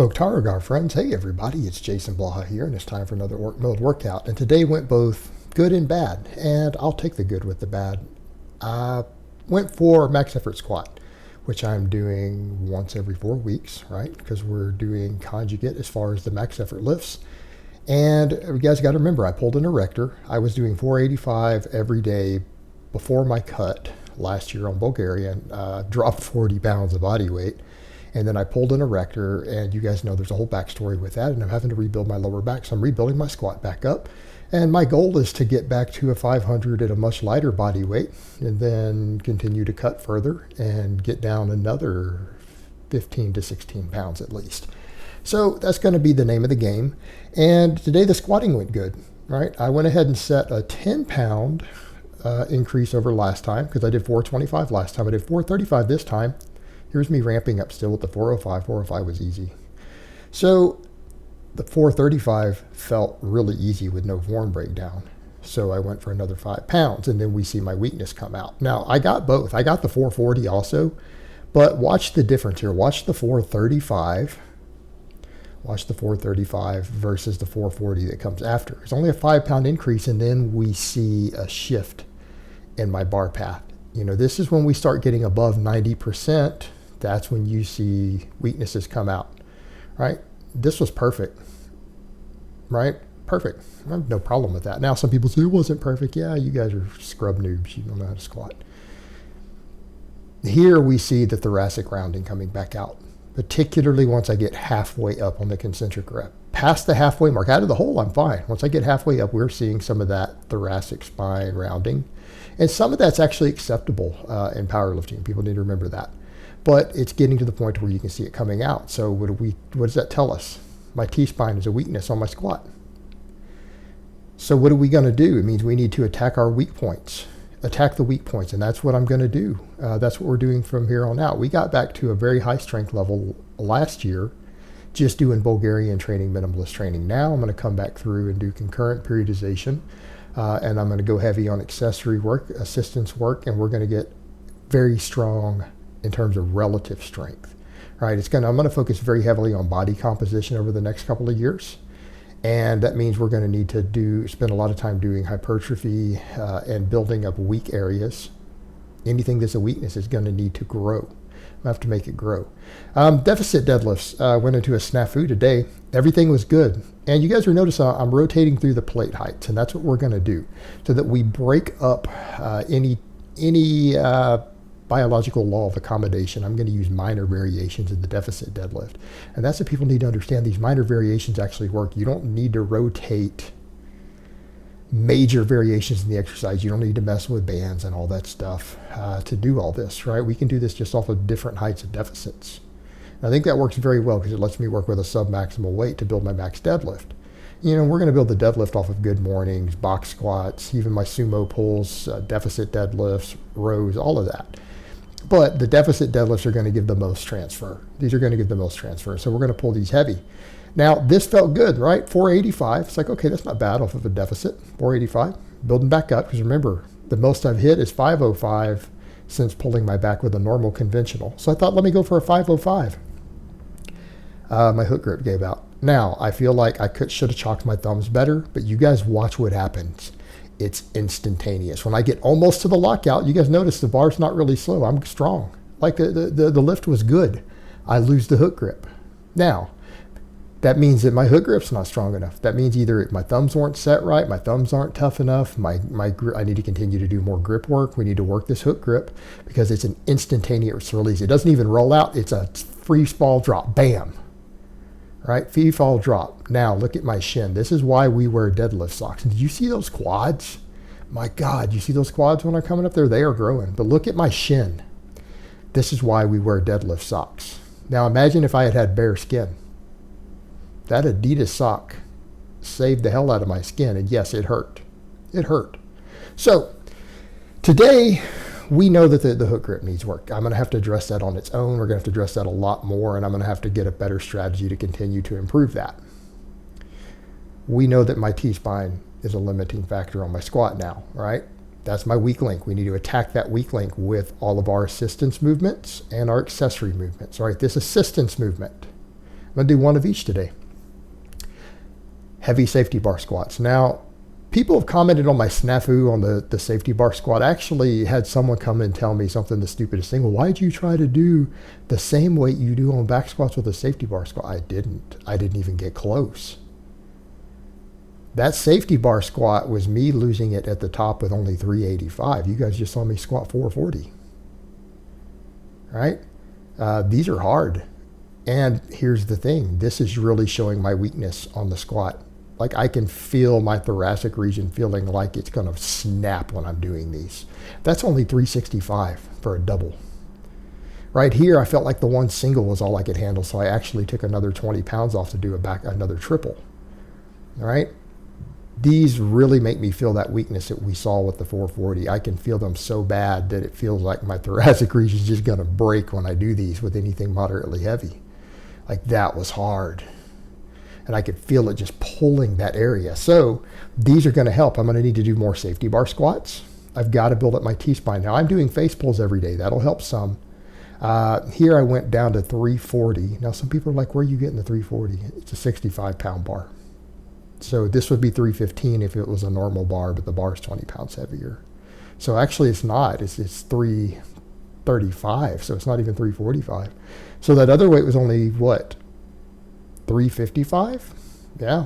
Oktargar friends, hey everybody, it's Jason Blaha here, and it's time for another mode workout. And today went both good and bad, and I'll take the good with the bad. I went for max effort squat, which I'm doing once every 4 weeks, right? Because we're doing conjugate as far as the max effort lifts. And you guys got to remember, I pulled an erector. I was doing 485 every day before my cut last year on Bulgaria, and dropped 40 pounds of body weight. And then I pulled an erector, and you guys know there's a whole backstory with that, and I'm having to rebuild my lower back, so I'm rebuilding my squat back up. And my goal is to get back to a 500 at a much lighter body weight, and then continue to cut further and get down another 15 to 16 pounds at least. So that's going to be the name of the game. And today the squatting went good, right? I went ahead and set a 10-pound increase over last time, because I did 425 last time. I did 435 this time. Here's me ramping up still with the 405. 405 was easy. So the 435 felt really easy with no form breakdown. So I went for another 5 pounds, and then we see my weakness come out. Now, I got both. I got the 440 also, but watch the difference here. Watch the 435. Watch the 435 versus the 440 that comes after. It's only a 5-pound increase, and then we see a shift in my bar path. You know, this is when we start getting above 90%. That's when you see weaknesses come out, right? This was perfect, right? Perfect. I have no problem with that. Now, some people say it wasn't perfect. Yeah, you guys are scrub noobs. You don't know how to squat. Here we see the thoracic rounding coming back out, particularly once I get halfway up on the concentric rep. Past the halfway mark, out of the hole, I'm fine. Once I get halfway up, we're seeing some of that thoracic spine rounding. And some of that's actually acceptable in powerlifting. People need to remember that. But it's getting to the point where you can see it coming out. So what does that tell us? My T-spine is a weakness on my squat. So what are we going to do? It means we need to attack our weak points. Attack the weak points, and that's what I'm going to do. That's what we're doing from here on out. We got back to a very high strength level last year, just doing Bulgarian training, minimalist training. Now I'm going to come back through and do concurrent periodization, and I'm going to go heavy on accessory work, assistance work, and we're going to get very strong in terms of relative strength, right? I'm going to focus very heavily on body composition over the next couple of years. And that means we're going to need to spend a lot of time doing hypertrophy and building up weak areas. Anything that's a weakness is going to need to grow. I have to make it grow. Deficit deadlifts. Went into a snafu today. Everything was good. And you guys will notice I'm rotating through the plate heights, and that's what we're going to do so that we break up any biological law of accommodation. I'm going to use minor variations in the deficit deadlift. And that's what people need to understand. These minor variations actually work. You don't need to rotate major variations in the exercise. You don't need to mess with bands and all that stuff to do all this, right? We can do this just off of different heights of deficits. And I think that works very well because it lets me work with a sub-maximal weight to build my max deadlift. You know, we're going to build the deadlift off of good mornings, box squats, even my sumo pulls, deficit deadlifts, rows, all of that. But the deficit deadlifts are going to give the most transfer. These are going to give the most transfer. So we're going to pull these heavy. Now, this felt good, right? 485. It's like, okay, that's not bad off of a deficit. 485. Building back up. Because remember, the most I've hit is 505 since pulling my back with a normal conventional. So I thought, let me go for a 505. My hook grip gave out. Now, I feel like I should have chalked my thumbs better. But you guys watch what happens. It's instantaneous. When I get almost to the lockout, you guys notice the bar's not really slow. I'm strong. Like the lift was good. I lose the hook grip. Now, that means that my hook grip's not strong enough. That means either my thumbs weren't set right, my thumbs aren't tough enough, I need to continue to do more grip work. We need to work this hook grip because it's an instantaneous release. It doesn't even roll out. It's a free fall drop. Bam. Right? Free fall drop. Now, look at my shin. This is why we wear deadlift socks. And do you see those quads? My God, you see those quads when I'm coming up there? They are growing. But look at my shin. This is why we wear deadlift socks. Now, imagine if I had bare skin. That Adidas sock saved the hell out of my skin. And yes, it hurt. It hurt. So, today, we know that the hook grip needs work. I'm going to have to address that on its own. We're going to have to address that a lot more, and I'm going to have to get a better strategy to continue to improve that. We know that my T-spine is a limiting factor on my squat now, right? That's my weak link. We need to attack that weak link with all of our assistance movements and our accessory movements, right? This assistance movement, I'm going to do one of each today. Heavy safety bar squats. Now, people have commented on my snafu on the safety bar squat. I actually had someone come and tell me something the stupidest thing. Well, why'd you try to do the same weight you do on back squats with a safety bar squat? I didn't even get close. That safety bar squat was me losing it at the top with only 385. You guys just saw me squat 440. Right? These are hard. And here's the thing. This is really showing my weakness on the squat. Like I can feel my thoracic region feeling like it's going to snap when I'm doing these. That's only 365 for a double. Right here, I felt like the one single was all I could handle. So I actually took another 20 pounds off to do another triple. All right. These really make me feel that weakness that we saw with the 440. I can feel them so bad that it feels like my thoracic region is just going to break when I do these with anything moderately heavy. Like that was hard. And I could feel it just pulling that area. So these are going to help. I'm going to need to do more safety bar squats. I've got to build up my T-spine. Now I'm doing face pulls every day. That'll help some. Here I went down to 340. Now some people are like, where are you getting the 340? It's a 65 pound bar. So this would be 315 if it was a normal bar, but the bar is 20 pounds heavier. So actually it's not. It's 335. So it's not even 345. So that other weight was only what? 355? Yeah.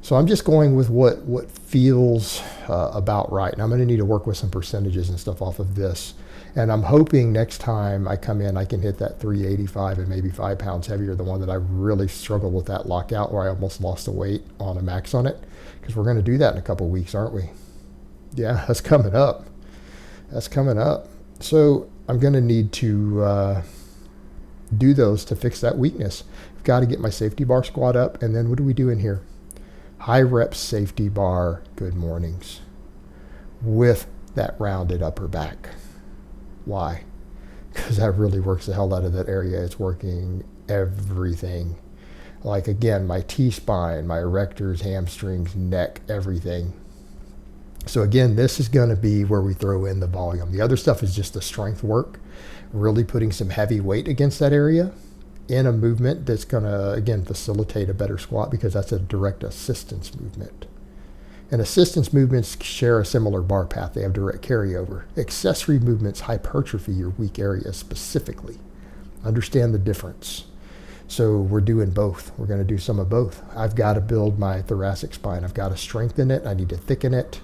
So I'm just going with what feels about right. And I'm going to need to work with some percentages and stuff off of this. And I'm hoping next time I come in, I can hit that 385 and maybe 5 pounds heavier, the one that I really struggled with that lockout where I almost lost the weight on a max on it. Because we're going to do that in a couple of weeks, aren't we? Yeah, that's coming up. That's coming up. So I'm going to need to do those to fix that weakness. I've got to get my safety bar squat up. And then what do we do in here? High reps safety bar good mornings with that rounded upper back. Why? Because that really works the hell out of that area. It's working everything. Like again, my T-spine, my erectors, hamstrings, neck, everything. So again, this is going to be where we throw in the volume. The other stuff is just the strength work, really putting some heavy weight against that area in a movement that's going to, again, facilitate a better squat because that's a direct assistance movement. And assistance movements share a similar bar path. They have direct carryover. Accessory movements hypertrophy your weak areas specifically. Understand the difference. So we're doing both. We're going to do some of both. I've got to build my thoracic spine. I've got to strengthen it. I need to thicken it.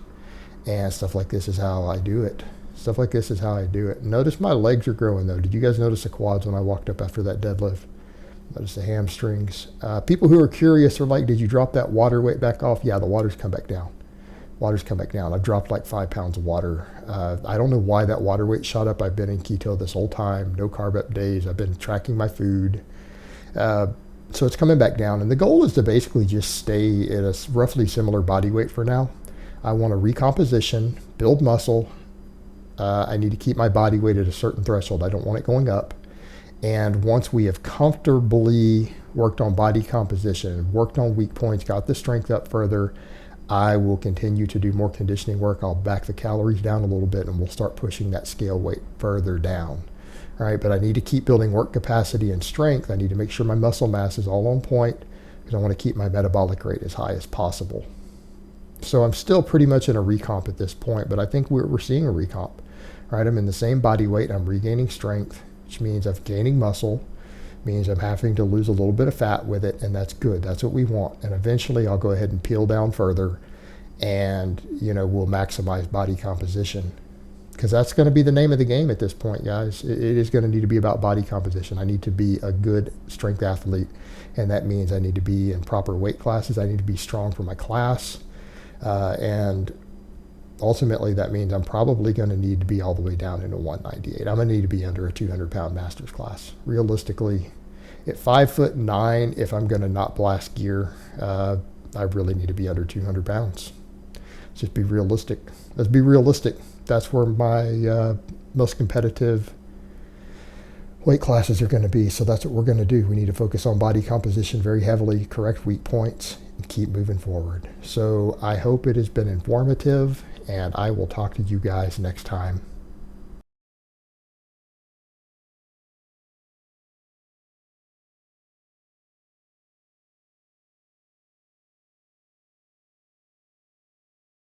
And stuff like this is how I do it. Stuff like this is how I do it. Notice my legs are growing though. Did you guys notice the quads when I walked up after that deadlift? Notice the hamstrings. People who are curious are like, did you drop that water weight back off? Yeah, the water's come back down. Water's come back down. I've dropped like 5 pounds of water. I don't know why that water weight shot up. I've been in keto this whole time. No carb up days. I've been tracking my food. So it's coming back down. And the goal is to basically just stay at a roughly similar body weight for now. I want a recomposition, build muscle. I need to keep my body weight at a certain threshold. I don't want it going up. And once we have comfortably worked on body composition, worked on weak points, got the strength up further, I will continue to do more conditioning work. I'll back the calories down a little bit and we'll start pushing that scale weight further down. All right, but I need to keep building work capacity and strength. I need to make sure my muscle mass is all on point because I want to keep my metabolic rate as high as possible. So I'm still pretty much in a recomp at this point, but I think we're seeing a recomp. All right, I'm in the same body weight. I'm regaining strength, which means I'm gaining muscle, means I'm having to lose a little bit of fat with it, and that's good. That's what we want. And eventually I'll go ahead and peel down further and, we'll maximize body composition because that's going to be the name of the game at this point, guys. It is going to need to be about body composition. I need to be a good strength athlete, and that means I need to be in proper weight classes. I need to be strong for my class. And ultimately, that means I'm probably going to need to be all the way down into 198. I'm going to need to be under a 200-pound master's class. Realistically, at 5'9", if I'm going to not blast gear, I really need to be under 200 pounds. Just be realistic. Let's be realistic. That's where my most competitive weight classes are going to be. So that's what we're going to do. We need to focus on body composition very heavily, correct weak points, and keep moving forward. So I hope it has been informative, and I will talk to you guys next time.